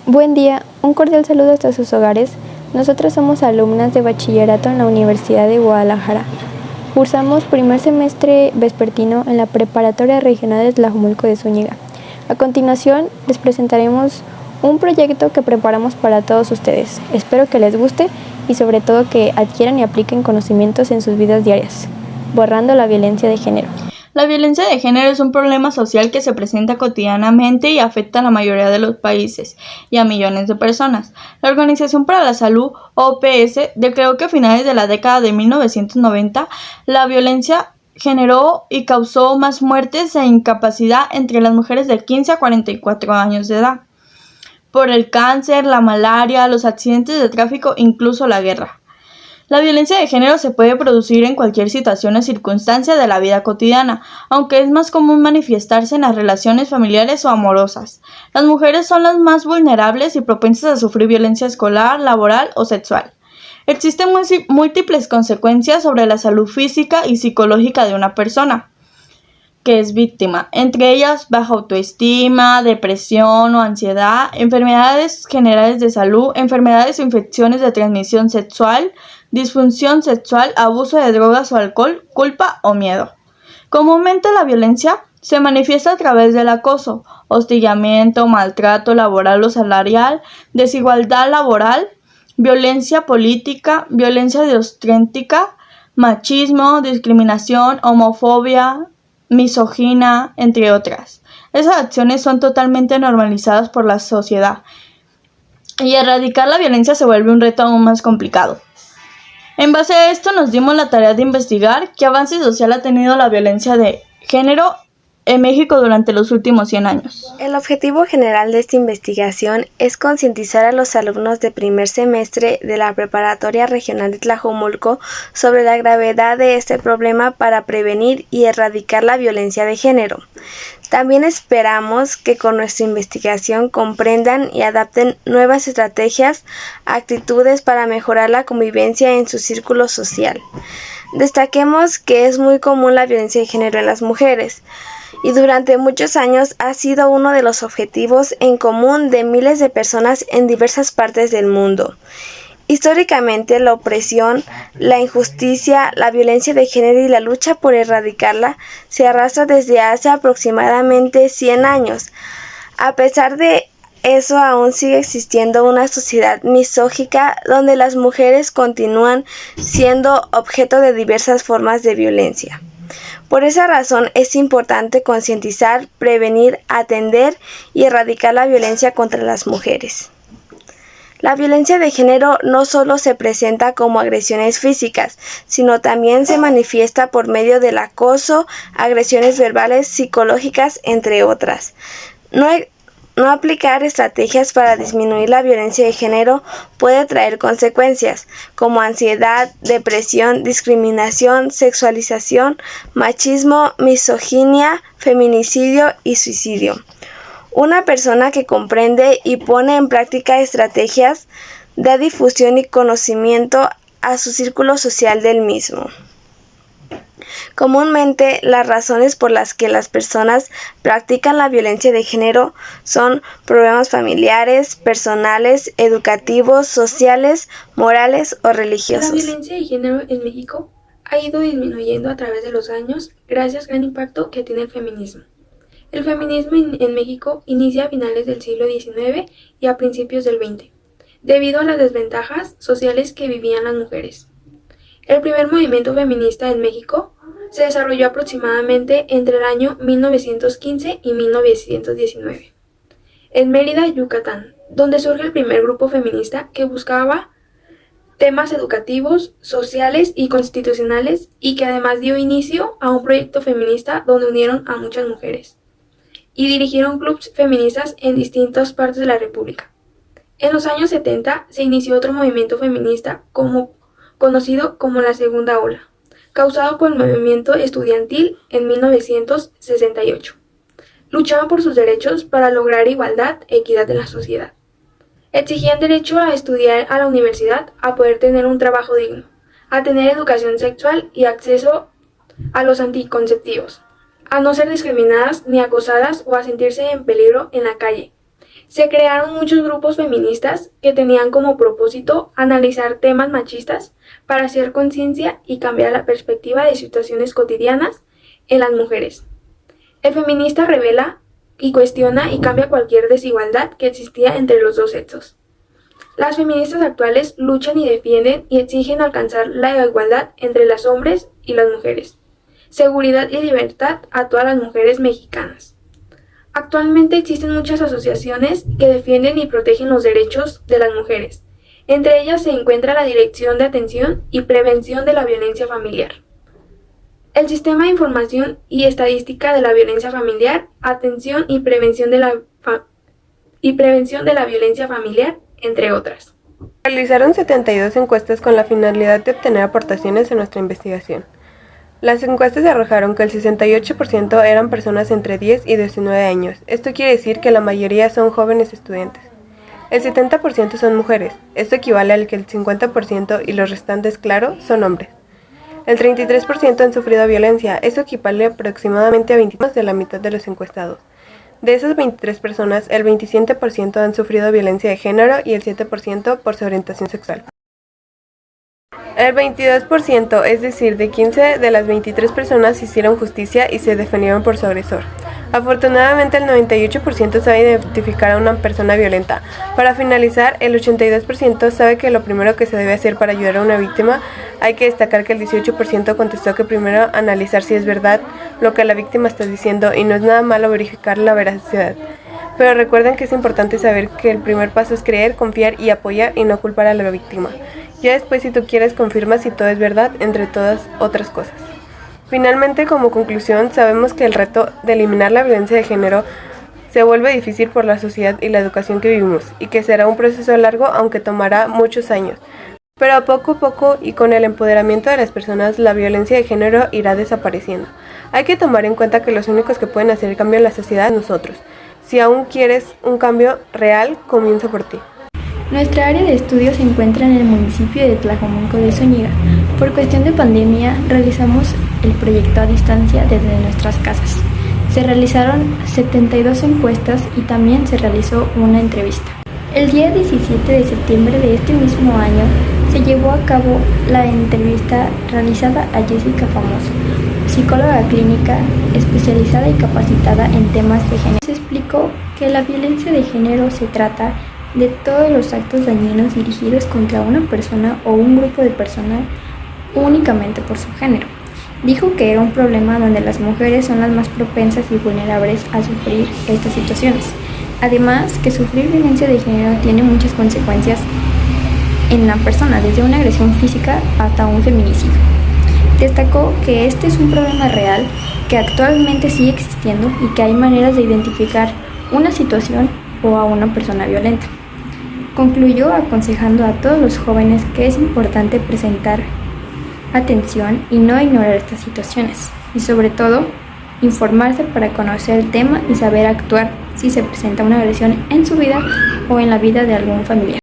Buen día, un cordial saludo hasta sus hogares. Nosotros somos alumnas de bachillerato en la Universidad de Guadalajara. Cursamos primer semestre vespertino en la Preparatoria Regional de Tlajomulco de Zúñiga. A continuación, les presentaremos un proyecto que preparamos para todos ustedes. Espero que les guste y sobre todo que adquieran y apliquen conocimientos en sus vidas diarias, borrando la violencia de género. La violencia de género es un problema social que se presenta cotidianamente y afecta a la mayoría de los países y a millones de personas. La Organización para la Salud, OPS, declaró que a finales de la década de 1990, la violencia generó y causó más muertes e incapacidad entre las mujeres de 15 a 44 años de edad, por el cáncer, la malaria, los accidentes de tráfico, incluso la guerra. La violencia de género se puede producir en cualquier situación o circunstancia de la vida cotidiana, aunque es más común manifestarse en las relaciones familiares o amorosas. Las mujeres son las más vulnerables y propensas a sufrir violencia escolar, laboral o sexual. Existen múltiples consecuencias sobre la salud física y psicológica de una persona que es víctima, entre ellas baja autoestima, depresión o ansiedad, enfermedades generales de salud, enfermedades o infecciones de transmisión sexual, disfunción sexual, abuso de drogas o alcohol, culpa o miedo. Comúnmente la violencia se manifiesta a través del acoso, hostigamiento, maltrato laboral o salarial, desigualdad laboral, violencia política, violencia obstétrica, machismo, discriminación, homofobia, misoginia, entre otras. Esas acciones son totalmente normalizadas por la sociedad y erradicar la violencia se vuelve un reto aún más complicado. En base a esto nos dimos la tarea de investigar qué avance social ha tenido la violencia de género en México durante los últimos 100 años. El objetivo general de esta investigación es concientizar a los alumnos de primer semestre de la Preparatoria Regional de Tlajomulco sobre la gravedad de este problema para prevenir y erradicar la violencia de género. También esperamos que con nuestra investigación comprendan y adapten nuevas estrategias, actitudes para mejorar la convivencia en su círculo social. Destaquemos que es muy común la violencia de género en las mujeres, y durante muchos años ha sido uno de los objetivos en común de miles de personas en diversas partes del mundo. Históricamente, la opresión, la injusticia, la violencia de género y la lucha por erradicarla se arrastra desde hace aproximadamente 100 años. A pesar de eso, aún sigue existiendo una sociedad misógina donde las mujeres continúan siendo objeto de diversas formas de violencia. Por esa razón es importante concientizar, prevenir, atender y erradicar la violencia contra las mujeres. La violencia de género no solo se presenta como agresiones físicas, sino también se manifiesta por medio del acoso, agresiones verbales, psicológicas, entre otras. No aplicar estrategias para disminuir la violencia de género puede traer consecuencias como ansiedad, depresión, discriminación, sexualización, machismo, misoginia, feminicidio y suicidio. Una persona que comprende y pone en práctica estrategias da difusión y conocimiento a su círculo social del mismo. Comúnmente, las razones por las que las personas practican la violencia de género son problemas familiares, personales, educativos, sociales, morales o religiosos. La violencia de género en México ha ido disminuyendo a través de los años gracias al gran impacto que tiene el feminismo. El feminismo en México inicia a finales del siglo XIX y a principios del XX, debido a las desventajas sociales que vivían las mujeres. El primer movimiento feminista en México se desarrolló aproximadamente entre el año 1915 y 1919, en Mérida, Yucatán, donde surge el primer grupo feminista que buscaba temas educativos, sociales y constitucionales y que además dio inicio a un proyecto feminista donde unieron a muchas mujeres y dirigieron clubes feministas en distintas partes de la República. En los años 70 se inició otro movimiento feminista conocido como la Segunda Ola, causado por el movimiento estudiantil en 1968. Luchaban por sus derechos para lograr igualdad e equidad en la sociedad. Exigían derecho a estudiar a la universidad, a poder tener un trabajo digno, a tener educación sexual y acceso a los anticonceptivos, a no ser discriminadas ni acosadas o a sentirse en peligro en la calle. Se crearon muchos grupos feministas que tenían como propósito analizar temas machistas para hacer conciencia y cambiar la perspectiva de situaciones cotidianas en las mujeres. El feminista revela y cuestiona y cambia cualquier desigualdad que existía entre los dos sexos. Las feministas actuales luchan y defienden y exigen alcanzar la igualdad entre los hombres y las mujeres, seguridad y libertad a todas las mujeres mexicanas. Actualmente existen muchas asociaciones que defienden y protegen los derechos de las mujeres. Entre ellas se encuentra la Dirección de Atención y Prevención de la Violencia Familiar, el Sistema de Información y Estadística de la Violencia Familiar, Atención y Prevención de la Violencia Familiar, entre otras. Realizaron 72 encuestas con la finalidad de obtener aportaciones en nuestra investigación. Las encuestas arrojaron que el 68% eran personas entre 10 y 19 años. Esto quiere decir que la mayoría son jóvenes estudiantes. El 70% son mujeres. Esto equivale al que el 50% y los restantes, claro, son hombres. El 33% han sufrido violencia. Esto equivale aproximadamente a 20 de la mitad de los encuestados. De esas 23 personas, el 27% han sufrido violencia de género y el 7% por su orientación sexual. El 22%, es decir, de 15 de las 23 personas hicieron justicia y se defendieron por su agresor. Afortunadamente, el 98% sabe identificar a una persona violenta. Para finalizar, el 82% sabe que lo primero que se debe hacer para ayudar a una víctima. Hay que destacar que el 18% contestó que primero analizar si es verdad lo que la víctima está diciendo y no es nada malo verificar la veracidad. Pero recuerden que es importante saber que el primer paso es creer, confiar y apoyar y no culpar a la víctima. Ya después, si tú quieres, confirmas si todo es verdad, entre todas otras cosas. Finalmente, como conclusión, sabemos que el reto de eliminar la violencia de género se vuelve difícil por la sociedad y la educación que vivimos, y que será un proceso largo aunque tomará muchos años. Pero poco a poco y con el empoderamiento de las personas, la violencia de género irá desapareciendo. Hay que tomar en cuenta que los únicos que pueden hacer cambio en la sociedad son nosotros. Si aún quieres un cambio real, comienza por ti. Nuestra área de estudio se encuentra en el municipio de Tlajomulco de Zúñiga. Por cuestión de pandemia, realizamos el proyecto a distancia desde nuestras casas. Se realizaron 72 encuestas y también se realizó una entrevista. El día 17 de septiembre de este mismo año se llevó a cabo la entrevista realizada a Jessica Famoso, psicóloga clínica especializada y capacitada en temas de género. Se explicó que la violencia de género se trata de todos los actos dañinos dirigidos contra una persona o un grupo de personas únicamente por su género. Dijo que era un problema donde las mujeres son las más propensas y vulnerables a sufrir estas situaciones. Además, que sufrir violencia de género tiene muchas consecuencias en la persona, desde una agresión física hasta un feminicidio. Destacó que este es un problema real que actualmente sigue existiendo y que hay maneras de identificar una situación o a una persona violenta. Concluyó aconsejando a todos los jóvenes que es importante presentar atención y no ignorar estas situaciones, y sobre todo informarse para conocer el tema y saber actuar si se presenta una agresión en su vida o en la vida de algún familiar.